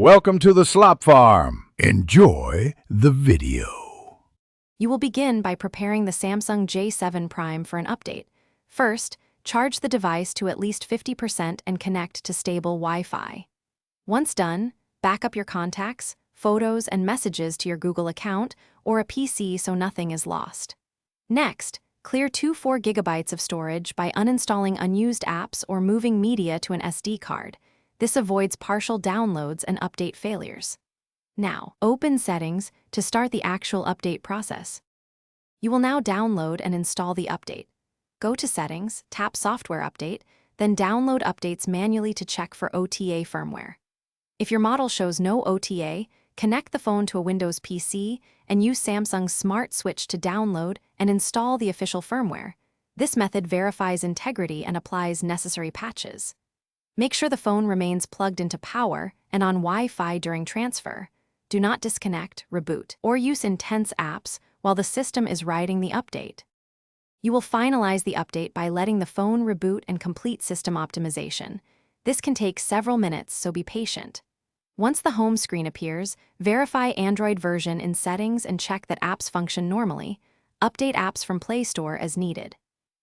Welcome to the Slop Farm. Enjoy the video. You will begin by preparing the Samsung J7 Prime for an update. First, charge the device to at least 50% and connect to stable Wi-Fi. Once done, back up your contacts, photos, and messages to your Google account or a PC so nothing is lost. Next, clear 4 GB of storage by uninstalling unused apps or moving media to an SD card. This avoids partial downloads and update failures. Now, open Settings to start the actual update process. You will now download and install the update. Go to Settings, tap Software Update, then download updates manually to check for OTA firmware. If your model shows no OTA, connect the phone to a Windows PC and use Samsung's Smart Switch to download and install the official firmware. This method verifies integrity and applies necessary patches. Make sure the phone remains plugged into power and on Wi-Fi during transfer. Do not disconnect, reboot, or use intense apps while the system is writing the update. You will finalize the update by letting the phone reboot and complete system optimization. This can take several minutes, so be patient. Once the home screen appears, verify Android version in Settings and check that apps function normally. Update apps from Play Store as needed.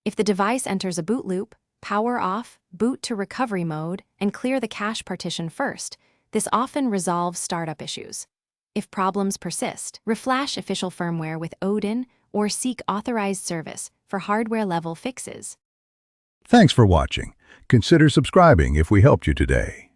If the device enters a boot loop, power off, boot to recovery mode, and clear the cache partition first. This often resolves startup issues. If problems persist, reflash official firmware with Odin or seek authorized service for hardware-level fixes. Thanks for watching. Consider subscribing if we helped you today.